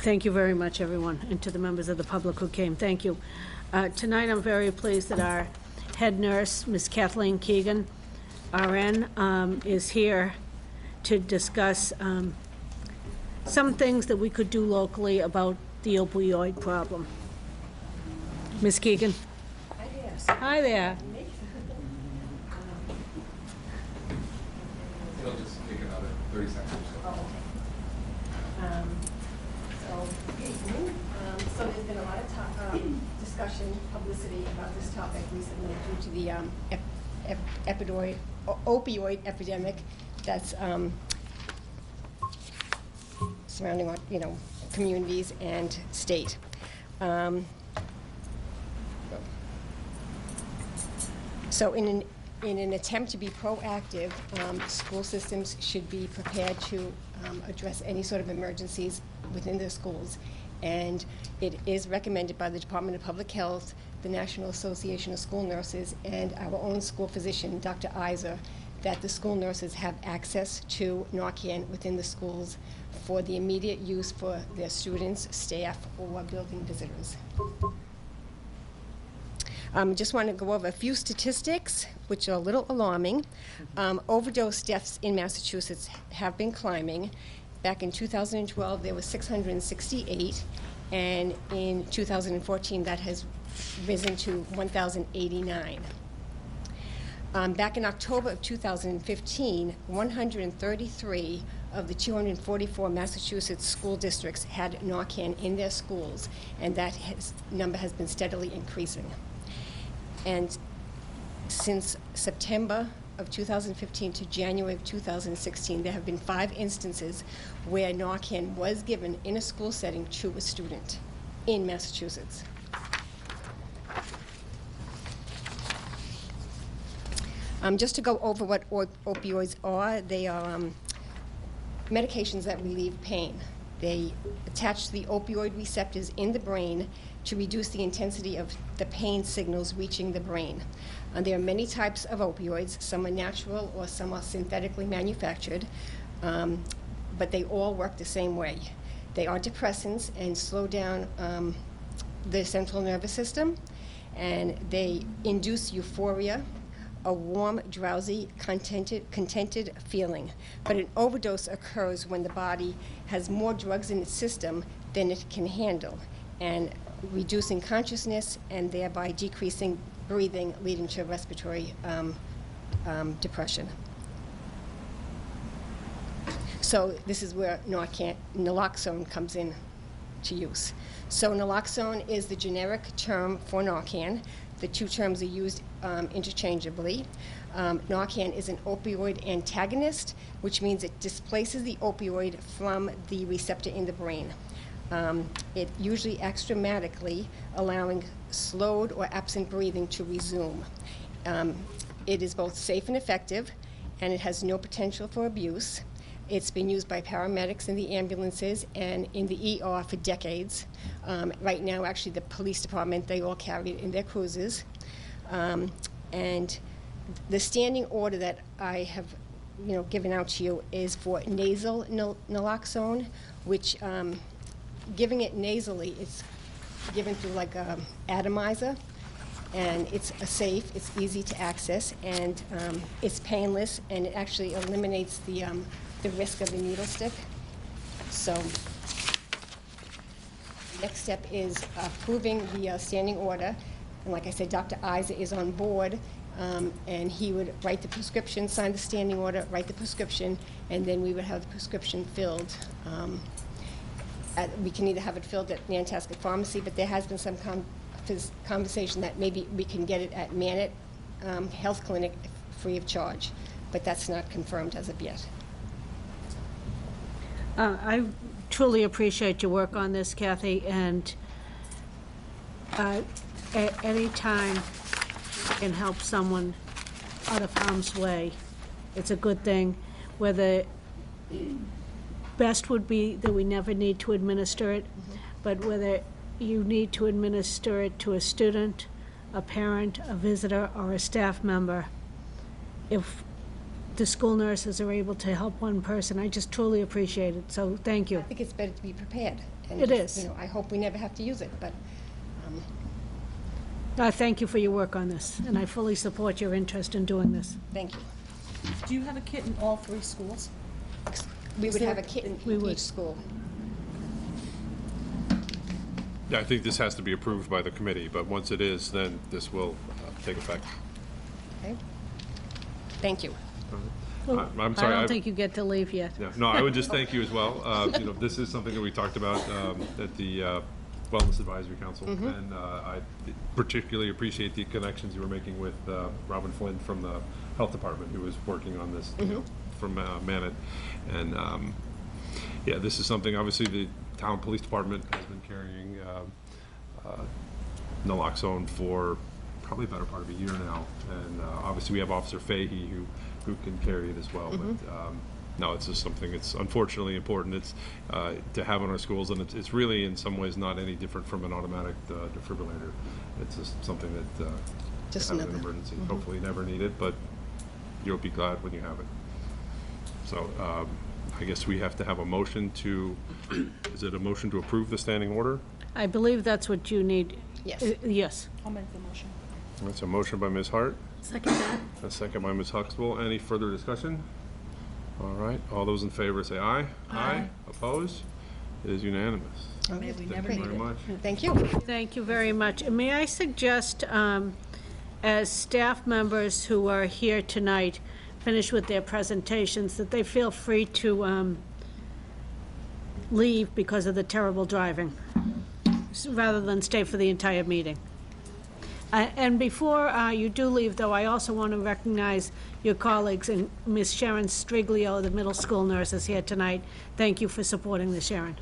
Thank you very much, everyone, and to the members of the public who came. Thank you. Tonight, I'm very pleased that our head nurse, Ms. Kathleen Keegan, RN, is here to discuss some things that we could do locally about the opioid problem. Ms. Keegan. Hi there. Hi there. It'll just take another 30 seconds or so. Oh, okay. So there's been a lot of discussion, publicity about this topic recently due to the opioid epidemic that's surrounding our, communities and state. So in an attempt to be proactive, school systems should be prepared to address any sort of emergencies within their schools. And it is recommended by the Department of Public Health, the National Association of School Nurses, and our own school physician, Dr. Iser, that the school nurses have access to Narcan within the schools for the immediate use for their students, staff, or building visitors. Just want to go over a few statistics, which are a little alarming. Overdose deaths in Massachusetts have been climbing. Back in 2012, there were 668, and in 2014, that has risen to 1,089. Back in October of 2015, 133 of the 244 Massachusetts school districts had Narcan in their schools, and that number has been steadily increasing. And since September of 2015 to January of 2016, there have been 5 instances where Narcan was given in a school setting to a student in Massachusetts. Just to go over what opioids are, they are medications that relieve pain. They attach to the opioid receptors in the brain to reduce the intensity of the pain signals reaching the brain. There are many types of opioids. Some are natural or some are synthetically manufactured, but they all work the same way. They are depressants and slow down the central nervous system, and they induce euphoria, a warm, drowsy, contented feeling. But an overdose occurs when the body has more drugs in its system than it can handle, and reducing consciousness and thereby decreasing breathing, leading to respiratory depression. So this is where Naloxone comes in to use. So Naloxone is the generic term for Narcan. The two terms are used interchangeably. Narcan is an opioid antagonist, which means it displaces the opioid from the receptor in the brain. It usually acts dramatically, allowing slowed or absent breathing to resume. It is both safe and effective, and it has no potential for abuse. It's been used by paramedics in the ambulances and in the ER for decades. Right now, actually, the police department, they all carry it in their cruisers. And the standing order that I have given out to you is for nasal naloxone, which giving it nasally, it's given through like an atomizer, and it's safe, it's easy to access, and it's painless, and it actually eliminates the risk of the needle stick. So the next step is approving the standing order, and like I said, Dr. Iser is on board, and he would write the prescription, sign the standing order, write the prescription, and then we would have the prescription filled. We can either have it filled at Nantasket Pharmacy, but there has been some conversation that maybe we can get it at Manette Health Clinic free of charge, but that's not confirmed as of yet. I truly appreciate your work on this, Kathy, and at any time you can help someone out of harm's way, it's a good thing. Whether best would be that we never need to administer it, but whether you need to administer it to a student, a parent, a visitor, or a staff member, if the school nurses are able to help one person. I just truly appreciate it, so thank you. I think it's better to be prepared. And It just, is. You know, I hope we never have to use it, but Thank you for your work on this, and I fully support your interest in doing this. thank you. Do you have a kit in all 3 schools? We would there- have a kit in we would. each school. Yeah, I think this has to be approved by the committee, but once it is, then this will take effect. Okay? Thank you. I'm sorry. I don't think you get to leave yet. Yeah, no, I would just thank you as well. You know, this is something that we talked about at the Wellness Advisory Council, and I particularly appreciate the connections you were making with Robin Flynn from the Health Department, who was working on this, you know, from Manat. And yeah, this is something, obviously, the town police department has been carrying Naloxone for probably a better part of a year now. And obviously, we have Officer Fahey who can carry it as well. But no, it's just something that's unfortunately important. It's to have in our schools, and it's really in some ways not any different from an automatic defibrillator. It's just something that Just have in an another- emergency. Hopefully, never need it, but you'll be glad when you have it. So I guess we have to have a motion to. Is it a motion to approve the standing order? I believe that's what you need. Yes. Yes. I'll make the motion. That's a motion by Ms. Hart, Second that. a second by Ms. Huxtable. Any further discussion? All right, all those in favor say aye. Aye. Opposed? It is unanimous. May we never Thank need you very it. much. Thank you. Thank you very much. And may I suggest, as staff members who are here tonight finish with their presentations, that they feel free to leave because of the terrible driving, rather than stay for the entire meeting. And before you do leave, though, I also want to recognize your colleagues, and Ms. Sharon Striglio, the middle school nurse, is here tonight. Thank you for supporting the Sharon.